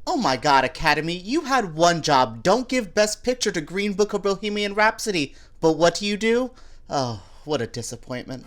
Oh my god, Academy, you had one job. Don't give Best Picture to Green Book or Bohemian Rhapsody. But what do? Oh, what a disappointment.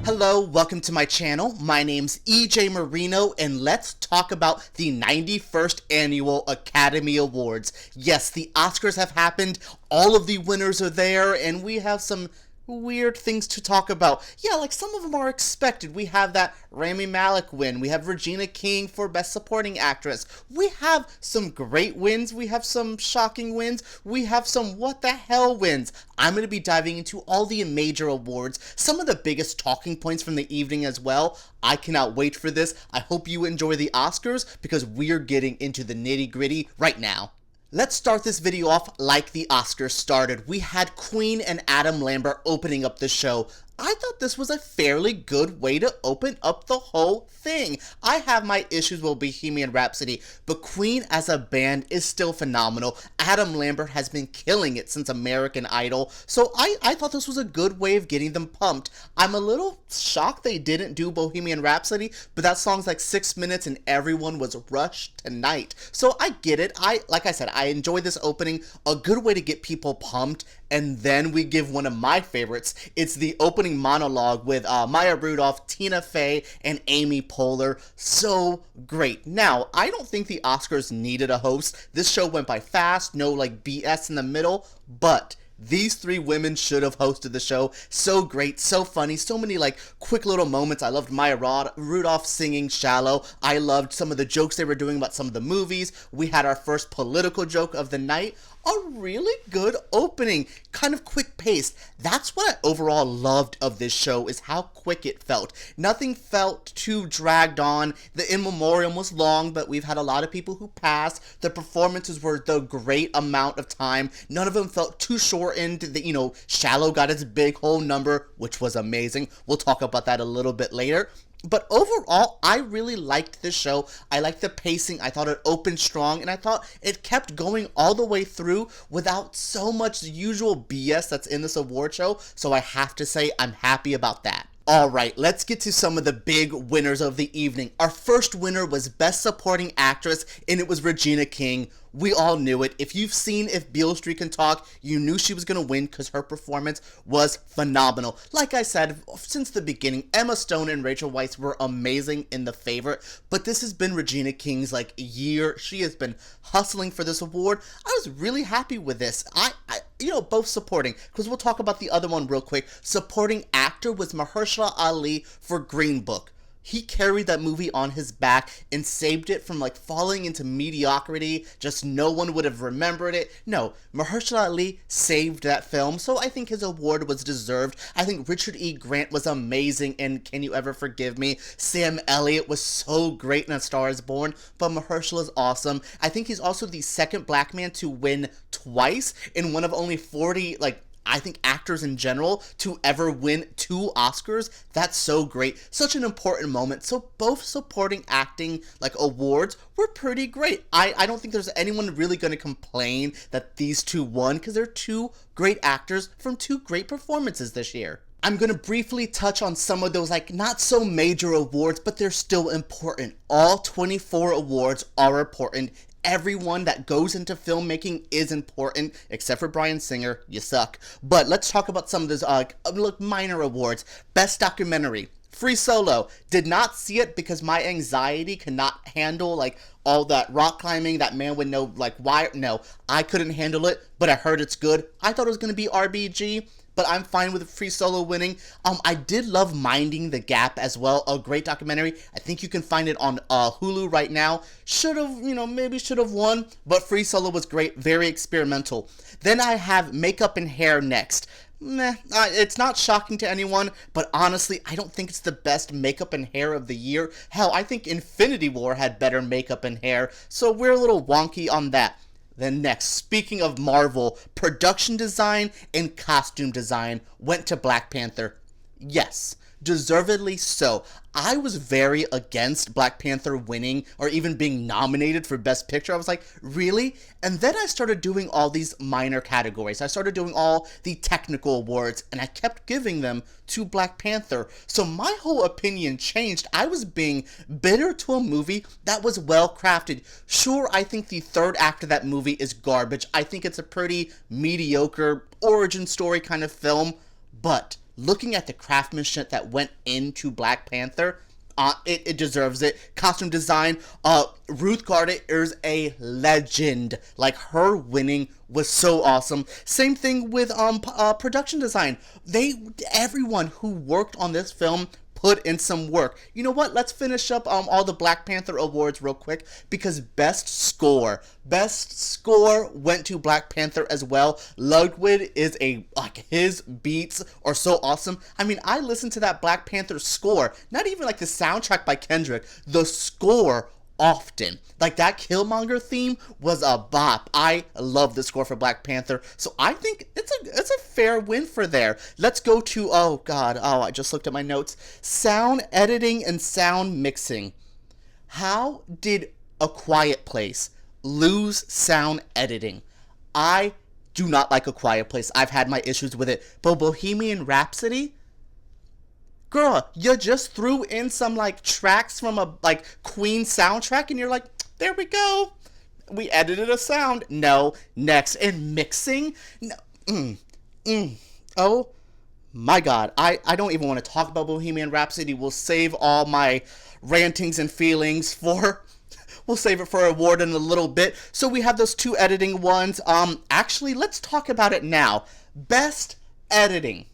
Hello, welcome to my channel. My name's EJ Marino, and let's talk about the 91st Annual Academy Awards. Yes, the Oscars have happened, all of the winners are there, and we have some weird things to talk about. Yeah, like some of them are expected. We have that Rami Malek win. We have Regina King for Best Supporting Actress. We have some great wins. We have some shocking wins. We have some what the hell wins. I'm going to be diving into all the major awards, some of the biggest talking points from the evening as well. I cannot wait for this. I hope you enjoy the Oscars because we're getting into the nitty-gritty right now. Let's start this video off like the Oscars started. We had Queen and Adam Lambert opening up the show. I thought this was a fairly good way to open up the whole thing. I have my issues with Bohemian Rhapsody, but Queen as a band is still phenomenal. Adam Lambert has been killing it since American Idol, so I thought this was a good way of getting them pumped. I'm a little shocked they didn't do Bohemian Rhapsody, but that song's like 6 minutes and everyone was rushed tonight. So I get it. Like I said, I enjoyed this opening, a good way to get people pumped. And then we give one of my favorites. It's the opening monologue with Maya Rudolph, Tina Fey, and Amy Poehler. So great. Now, I don't think the Oscars needed a host. This show went by fast, no like BS in the middle, but these three women should have hosted the show. So great, so funny, so many like quick little moments. I loved Maya Rudolph singing Shallow. I loved some of the jokes they were doing about some of the movies. We had our first political joke of the night. A really good opening, kind of quick paced. That's what I overall loved of this show, is how quick it felt. Nothing felt too dragged on. The In Memoriam was long, but we've had a lot of people who passed. The performances were the great amount of time. None of them felt too shortened. Shallow got its big whole number, which was amazing. We'll talk about that a little bit later. But overall, I really liked this show. I liked the pacing. I thought it opened strong, and I thought it kept going all the way through without so much usual BS that's in this award show. So I have to say I'm happy about that. Alright, let's get to some of the big winners of the evening. Our first winner was Best Supporting Actress, and it was Regina King. We all knew it. If you've seen If Beale Street Can Talk, you knew she was going to win because her performance was phenomenal. Like I said, since the beginning, Emma Stone and Rachel Weisz were amazing in The Favorite, but this has been Regina King's year. She has been hustling for this award. I was really happy with this. Both supporting, because we'll talk about the other one real quick. Supporting actor was Mahershala Ali for Green Book. He carried that movie on his back and saved it from falling into mediocrity. Just no one would have remembered it. No, Mahershala Ali saved that film, so I think his award was deserved. I think Richard E. Grant was amazing in Can You Ever Forgive Me? Sam Elliott was so great in A Star Is Born, but Mahershala is awesome. I think he's also the second black man to win twice in one of only 40, I think actors in general to ever win 2 Oscars. That's so great. Such an important moment. So both supporting acting awards were pretty great. I don't think there's anyone really going to complain that these two won because they're 2 great actors from 2 great performances this year. I'm going to briefly touch on some of those not so major awards, but they're still important. All 24 awards are important. Everyone that goes into filmmaking is important, except for Bryan Singer. You suck. But let's talk about some of those minor awards. Best Documentary. Free Solo. Did not see it because my anxiety cannot handle all that rock climbing, that man with no wire. No, I couldn't handle it, but I heard it's good. I thought it was going to be RBG, but I'm fine with Free Solo winning. I did love Minding the Gap as well, a great documentary. I think you can find it on Hulu right now. Maybe should have won, but Free Solo was great, very experimental. Then I have Makeup and Hair next. It's not shocking to anyone, but honestly, I don't think it's the best makeup and hair of the year. Hell, I think Infinity War had better makeup and hair, so we're a little wonky on that. Then next, speaking of Marvel, production design and costume design went to Black Panther. Yes, deservedly so. I was very against Black Panther winning or even being nominated for Best Picture. I was like, really? And then I started doing all these minor categories. I started doing all the technical awards, and I kept giving them to Black Panther. So my whole opinion changed. I was being bitter to a movie that was well crafted. Sure, I think the third act of that movie is garbage. I think it's a pretty mediocre origin story kind of film, but looking at the craftsmanship that went into Black Panther, it deserves it. Costume design, Ruth Garda is a legend. Like, her winning was so awesome. Same thing with production design. Everyone who worked on this film put in some work. You know what? Let's finish up all the Black Panther awards real quick, because Best Score went to Black Panther as well. Ludwig is his beats are so awesome. I mean, I listened to that Black Panther score, not even like the soundtrack by Kendrick, the score often. Like, that Killmonger theme was a bop. I love the score for Black Panther, so I think it's a fair win for there. Let's go to, I just looked at my notes. Sound editing and sound mixing. How did A Quiet Place lose sound editing? I do not like A Quiet Place. I've had my issues with it. But Bohemian Rhapsody? Girl, you just threw in some, tracks from a, Queen soundtrack, and you're like, there we go. We edited a sound. No. Next. And mixing? No. Oh, my God. I don't even want to talk about Bohemian Rhapsody. We'll save all my rantings and feelings we'll save it for award in a little bit. So we have those two editing ones. Actually, let's talk about it now. Best editing.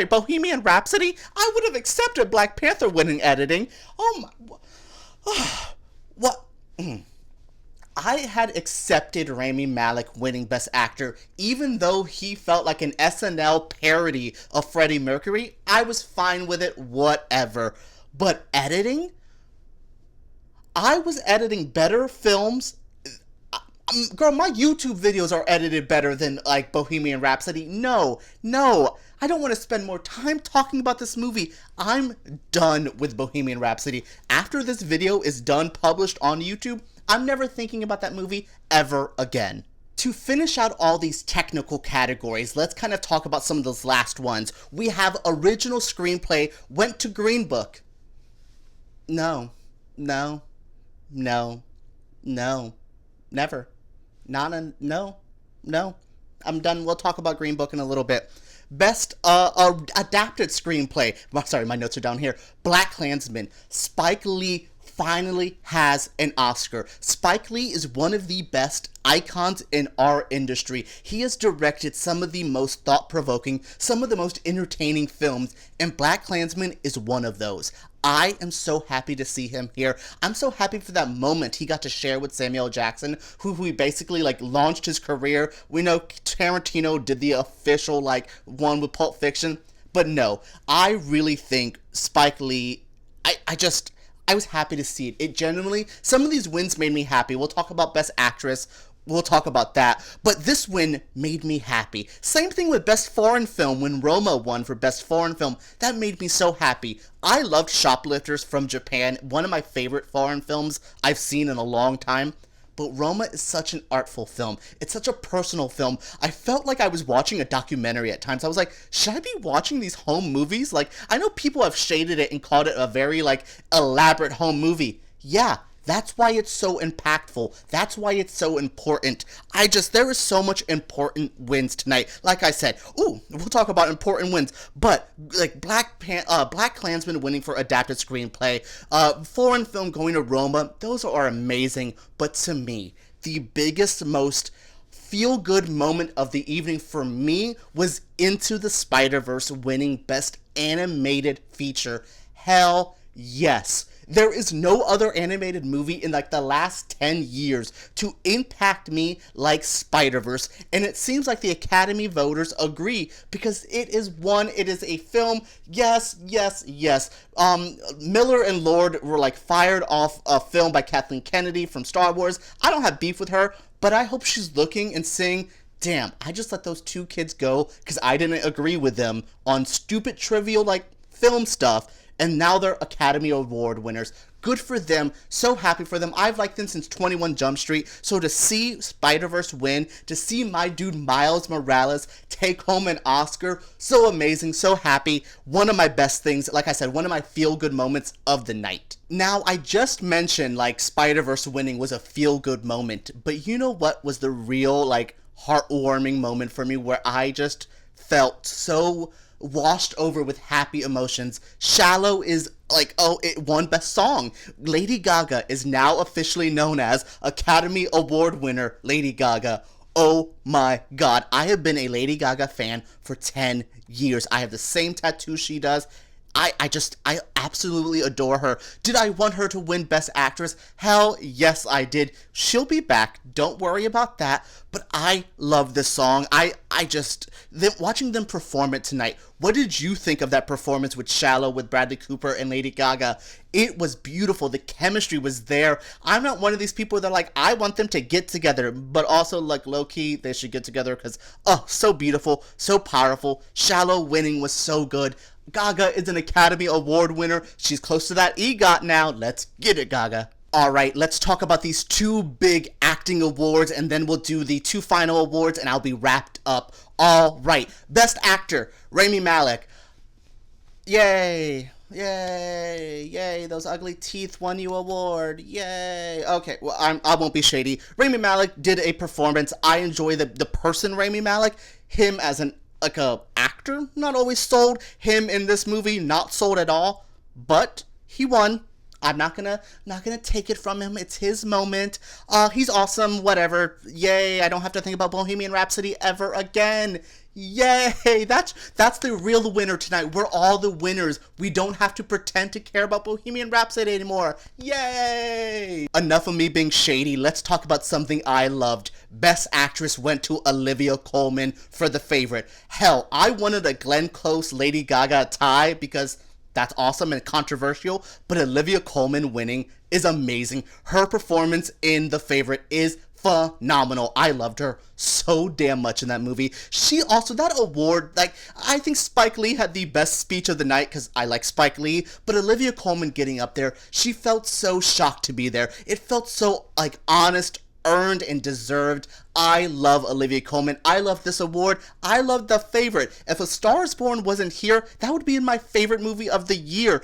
Bohemian Rhapsody? I would have accepted Black Panther winning editing. Oh my... What? I had accepted Rami Malek winning Best Actor, even though he felt like an SNL parody of Freddie Mercury. I was fine with it, whatever. But editing? I was editing better films. Girl, my YouTube videos are edited better than, Bohemian Rhapsody. No. I don't want to spend more time talking about this movie. I'm done with Bohemian Rhapsody. After this video is done, published on YouTube, I'm never thinking about that movie ever again. To finish out all these technical categories, let's kind of talk about some of those last ones. We have original screenplay went to Green Book. No. Never. No. I'm done. We'll talk about Green Book in a little bit. Best adapted screenplay. Sorry, my notes are down here. Blackkklansman. Spike Lee finally has an Oscar. Spike Lee is one of the best icons in our industry. He has directed some of the most thought-provoking, some of the most entertaining films, and Blackkklansman is one of those. I am so happy to see him here. I'm so happy for that moment he got to share with Samuel Jackson, who he basically, launched his career. We know Tarantino did the official, one with Pulp Fiction. But no, I really think Spike Lee, I was happy to see it. It genuinely, some of these wins made me happy. We'll talk about Best Actress. We'll talk about that. But this win made me happy. Same thing with Best Foreign Film when Roma won for Best Foreign Film. That made me so happy. I loved Shoplifters from Japan, one of my favorite foreign films I've seen in a long time. But Roma is such an artful film. It's such a personal film. I felt like I was watching a documentary at times. I was like, should I be watching these home movies? I know people have shaded it and called it a very, elaborate home movie. Yeah, that's why it's so impactful. That's why it's so important. There is so much important wins tonight. Like I said, we'll talk about important wins. But, Blackkklansman winning for adapted screenplay, foreign film going to Roma, those are amazing. But to me, the biggest, most feel-good moment of the evening for me was Into the Spider-Verse winning Best Animated Feature. Hell yes. There is no other animated movie in the last 10 years to impact me like Spider-Verse, and it seems like the Academy voters agree because it is a film, yes. Miller and Lord were fired off a film by Kathleen Kennedy from Star Wars. I don't have beef with her, but I hope she's looking and seeing, damn, I just let those two kids go because I didn't agree with them on stupid, trivial, like, film stuff, and now they're Academy Award winners. Good for them. So happy for them. I've liked them since 21 Jump Street. So to see Spider-Verse win, to see my dude Miles Morales take home an Oscar, so amazing, so happy. One of my best things, like I said, one of my feel-good moments of the night. Now, I just mentioned, like, Spider-Verse winning was a feel-good moment, but you know what was the real, like, heartwarming moment for me where I just felt so washed over with happy emotions? Shallow is like, it won Best Song. Lady Gaga is now officially known as Academy Award winner Lady Gaga. Oh my god, I have been a Lady Gaga fan for 10 years. I have the same tattoo she does. I absolutely adore her. Did I want her to win Best Actress? Hell yes, I did. She'll be back. Don't worry about that. But I love this song. Watching them perform it tonight, what did you think of that performance with Shallow, with Bradley Cooper and Lady Gaga? It was beautiful. The chemistry was there. I'm not one of these people that like, I want them to get together, but also like low-key, they should get together because, so beautiful, so powerful. Shallow winning was so good. Gaga is an Academy Award winner. She's close to that EGOT now. Let's get it, Gaga. Alright, let's talk about these two big acting awards, and then we'll do the two final awards, and I'll be wrapped up. Alright, Best Actor, Rami Malek. Yay. Yay. Yay. Those ugly teeth won you award. Yay. Okay, well, I won't be shady. Rami Malek did a performance. I enjoy the person Rami Malek. Him as a actor, not always sold. Him in this movie, not sold at all. But he won. I'm not gonna take it from him. It's his moment. He's awesome. Whatever. Yay! I don't have to think about Bohemian Rhapsody ever again. Yay! That's the real winner tonight. We're all the winners. We don't have to pretend to care about Bohemian Rhapsody anymore. Yay! Enough of me being shady. Let's talk about something I loved. Best Actress went to Olivia Colman for The Favorite. Hell, I wanted a Glenn Close Lady Gaga tie because that's awesome and controversial, but Olivia Colman winning is amazing. Her performance in The Favorite is phenomenal. I loved her so damn much in that movie. She also, that award, like, I think Spike Lee had the best speech of the night because I like Spike Lee, but Olivia Colman getting up there, she felt so shocked to be there. It felt so, like, honest, earned, and deserved. I love Olivia Colman. I love this award. I love The Favorite. If A Star Is Born wasn't here, that would be in my favorite movie of the year.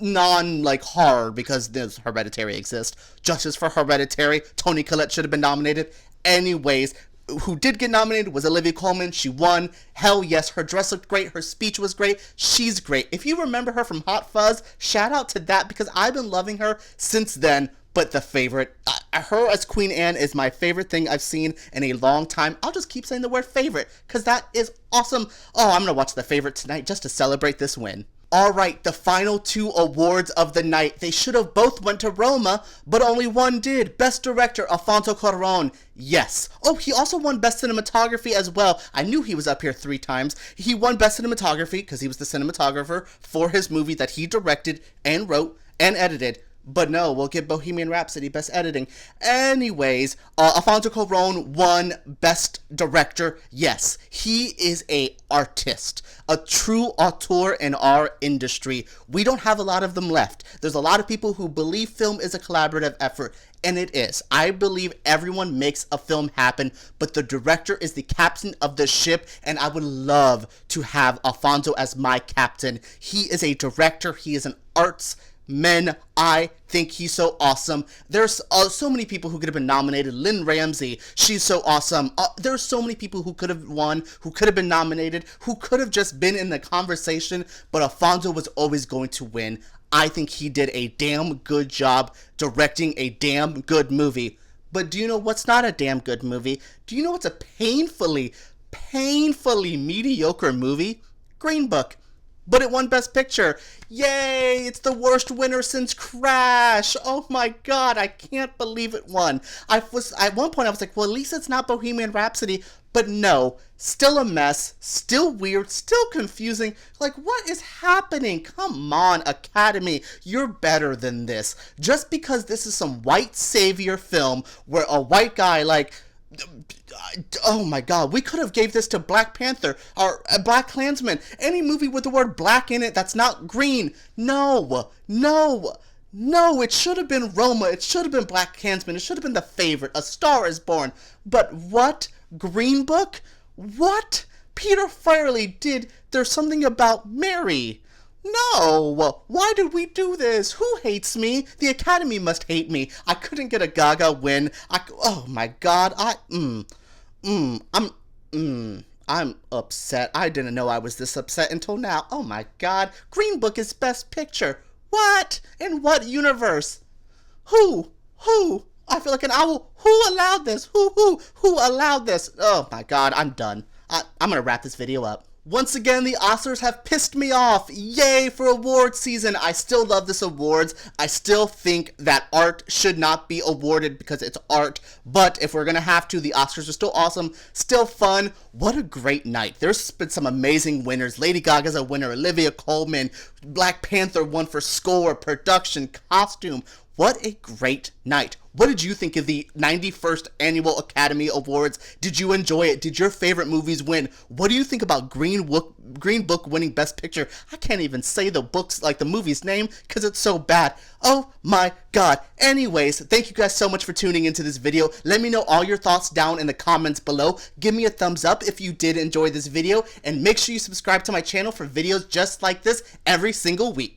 Like horror, because there's Hereditary exists. Justice for Hereditary. Toni Collette should have been nominated. Anyways, who did get nominated was Olivia Colman. She won. Hell yes, her dress looked great. Her speech was great. She's great. If you remember her from Hot Fuzz, shout out to that because I've been loving her since then. But The Favorite, her as Queen Anne is my favorite thing I've seen in a long time. I'll just keep saying the word favorite because that is awesome. Oh, I'm going to watch The Favorite tonight just to celebrate this win. Alright, the final two awards of the night. They should have both went to Roma, but only one did. Best Director, Alfonso Cuarón. Yes. Oh, he also won Best Cinematography as well. I knew he was up here 3 times. He won Best Cinematography because he was the cinematographer for his movie that he directed and wrote and edited. But no, we'll give Bohemian Rhapsody Best Editing. Anyways, Alfonso Cuarón won Best Director. Yes, he is a artist, a true auteur in our industry. We don't have a lot of them left. There's a lot of people who believe film is a collaborative effort, and it is. I believe everyone makes a film happen, but the director is the captain of the ship, and I would love to have Alfonso as my captain. He is a director. He is an arts man. I think he's so awesome. There's so many people who could have been nominated. Lynn Ramsey, she's so awesome. There's so many people who could have won, who could have been nominated, who could have just been in the conversation, but Alfonso was always going to win. I think he did a damn good job directing a damn good movie. But do you know what's not a damn good movie? Do you know what's a painfully mediocre movie? Green Book. But it won Best Picture. Yay! It's the worst winner since Crash. Oh my god, I can't believe it won. At one point I was like, well, at least it's not Bohemian Rhapsody. But no, still a mess, still weird, still confusing. Like, what is happening? Come on, Academy, you're better than this. Just because this is some white savior film where a white guy, like, Oh my god, we could have gave this to Black Panther or Blackkklansman. Any movie with the word black in it that's not green. No, no, no, it should have been Roma. It should have been Blackkklansman. It should have been The Favorite. A Star is Born. But what? Green Book? What? Peter Farrelly did There's Something About Mary. No! Why did we do this? Who hates me? The Academy must hate me. I couldn't get a Gaga win. Oh my god, I'm upset. I didn't know I was this upset until now. Oh my god, Green Book is Best Picture. What? In what universe? Who? I feel like an owl. Who allowed this? Who allowed this? Oh my god, I'm done. I'm gonna wrap this video up. Once again, the Oscars have pissed me off. Yay for award season. I still love this awards. I still think that art should not be awarded because it's art. But if we're going to have to, the Oscars are still awesome, still fun. What a great night. There's been some amazing winners. Lady Gaga's a winner. Olivia Colman. Black Panther won for score, production, costume. What a great night. What did you think of the 91st Annual Academy Awards? Did you enjoy it? Did your favorite movies win? What do you think about Green Book winning Best Picture? I can't even say the movie's name because it's so bad. Oh my god. Anyways, thank you guys so much for tuning into this video. Let me know all your thoughts down in the comments below. Give me a thumbs up if you did enjoy this video, and make sure you subscribe to my channel for videos just like this every single week.